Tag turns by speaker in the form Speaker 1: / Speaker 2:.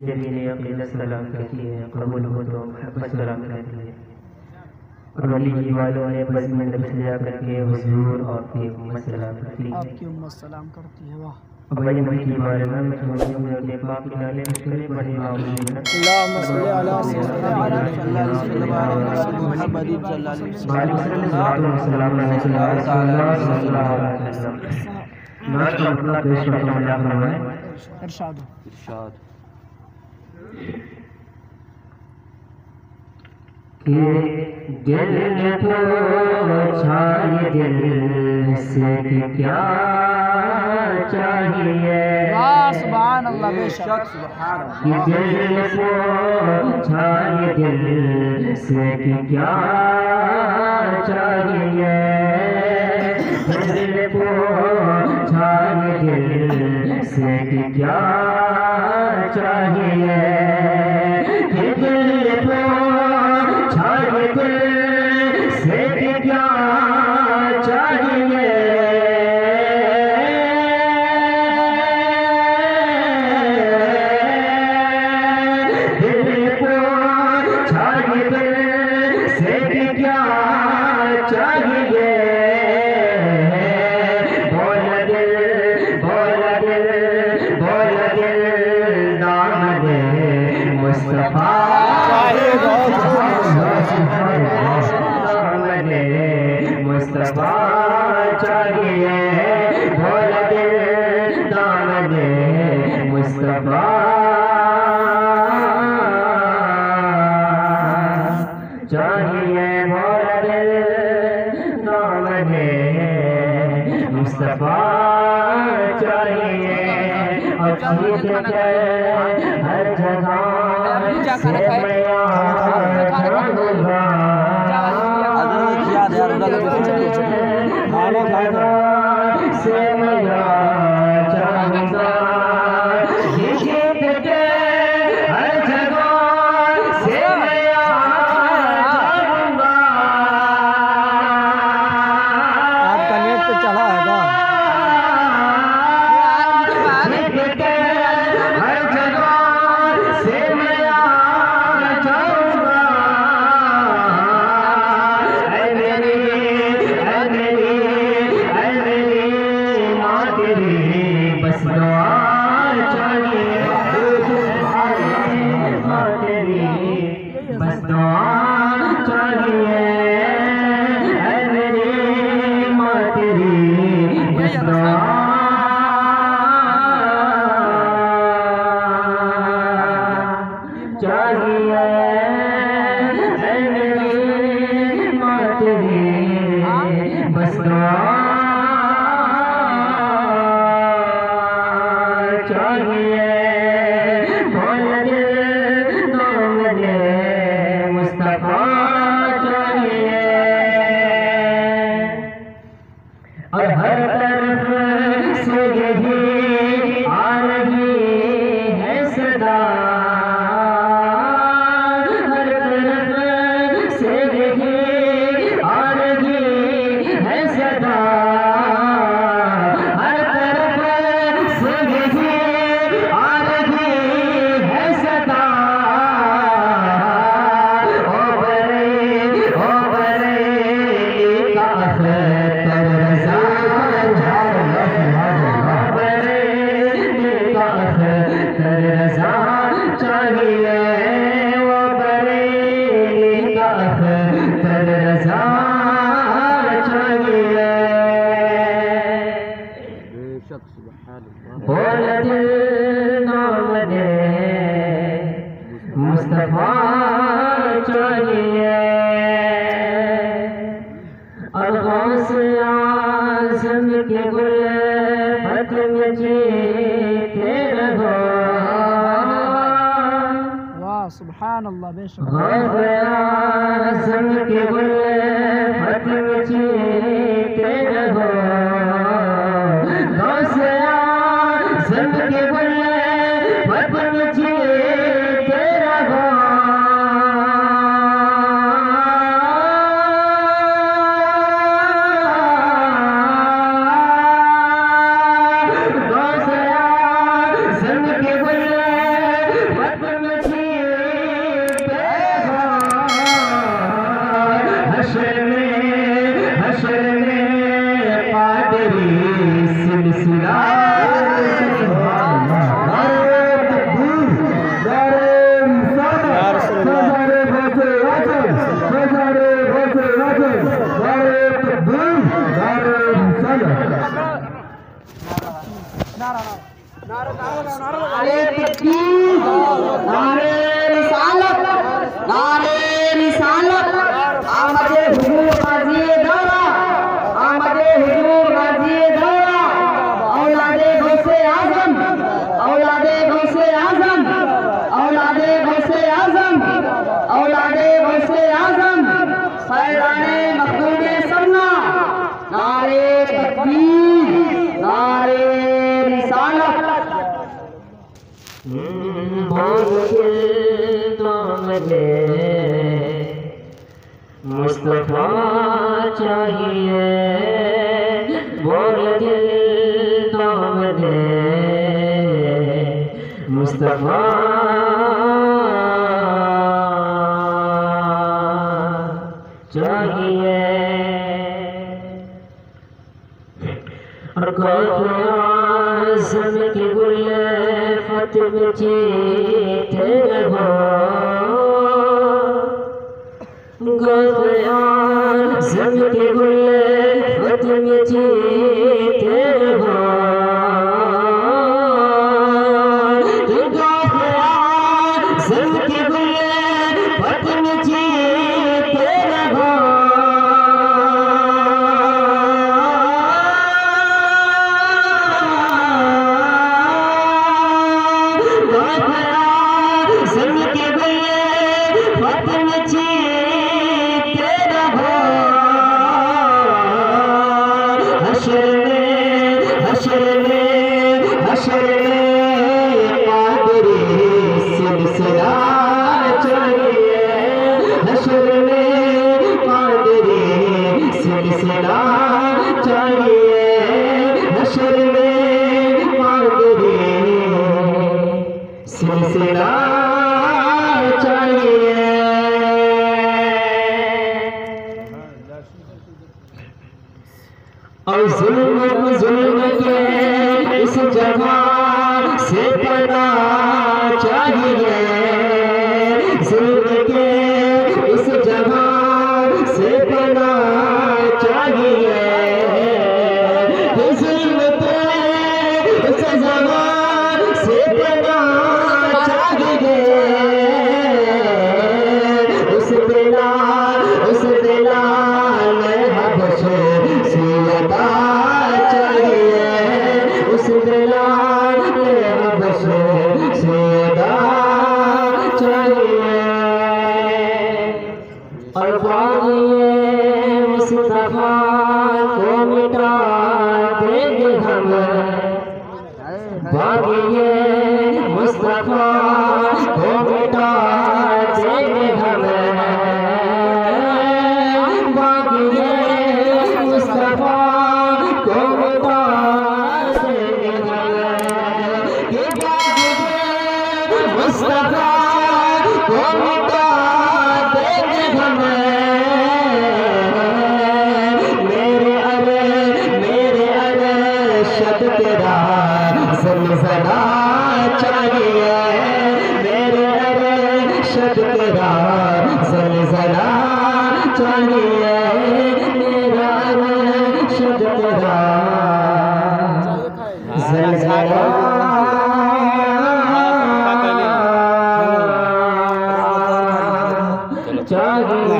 Speaker 1: जमीन अकीदत सलाम कहती है, कबूल हो तो मोहब्बत सलाम कहती है। और वली जी वालों ने बज़्म में सजा करके हुजूर और आपकी उम्मत सलाम करती है।
Speaker 2: वाह।
Speaker 1: अब भाई वही की बारगाह में समझिए मुझे पाक की नाले में शुक्र बड़ी मामूली है।
Speaker 2: अल्लाहुम्मा सल्ली अला सय्यिदना मुहम्मद सल्लल्लाहु अलैहि वसल्लम।
Speaker 1: नाश का मतलब पेश करता हूं, क्या फरमाए?
Speaker 2: इरशाद
Speaker 1: कि दिल पूछा ये दिल से कि क्या चाहिए।
Speaker 2: सुभान अल्लाह, बेशक सुभान
Speaker 1: कि दिल पूछा ये दिल से कि क्या चाहिए। दिल पूछा ये दिल से कि क्या चाहिए। कि दिल पूछा ये दिल से कि क्या चाहिए। दिल पूछा ये दिल से कि क्या चाहिए। बोल दिल दामने मुस्तफा दामने मुस्तफा चाहिए। बोल दिल दामने मुस्तफा चाहिए। बोल दिल दामने मुस्तफा चाहिए। और जीत के हर जगह से मैं जाऊंगा। से मैं जाऊंगा। जीत के हर जगह से मैं जाऊंगा।
Speaker 2: आपका नेट पे चढ़ा है का?
Speaker 1: जीत के हर जगह से मैं जाऊंगा। ऐ मेरी माँ तेरी बस दुआ चाहिए। माँ तेरी बस दुआ चाहिए। ऐ मेरी माँ तेरी बस दुआ चाहिए। ऐ मेरी माँ तेरी बस दुआ चाहिए। बोल दिल दामने मुस्तफा चाहिए। और हर तरफ से यही आ रही है सदा। हर तरफ से यही आ रही है सदा। हर तरफ से यही आ रही है सदा। ओ बरेली का अख्तर रज़ा चाहिए। वो बरेली का अख्तर रज़ा चाहिए।
Speaker 2: बेशक सुभान अल्लाह।
Speaker 1: बोल दिल दामने मुस्तफा चाहिए। और गौस आज़म के गुल्फत में जीते रहो।
Speaker 2: वाह सुभान अल्लाह, बेशक
Speaker 1: गौस आज़म के गुल्फत में जीते रहो। गौस आज़म के गुल्फत में जीते रहो। गौस आज़म के गुल्फत बोल दिल तो मुझे मुस्तफा चाहिए, बोल दिल तो मुझे मुस्तफा चाहिए। और गौज़ की गुल्फत में जीते रहो, गौज़ की गुल्फत में जीते रहो, गौज़ की गुल्फत में जीते रहो। सिलसिला चाहिए। और जुल्म के इस जगह से पना चाहिए, जुल्म के इस जगह से पना चाहिए, जुल्म के इस जगह से पना चाहिए, उस बिलाल हबश से अता चाहिए, उस बिलाल हबश से अता चाहिए। और बाग़े मुस्तफा को मिटा देंगे हम, बाग़े मुस्तफा को मिटा देंगे हम, बाग़े मुस्तफा को मिटा देंगे हम, बाग़े मुस्तफा को मिटा देंगे हम। मेरे अरशद तेरा ज़लज़ला चाहिए, मेरे अरशद तेरा ज़लज़ला चाहिए, मेरा अरशद तेरा ज़लज़ला चाहिए।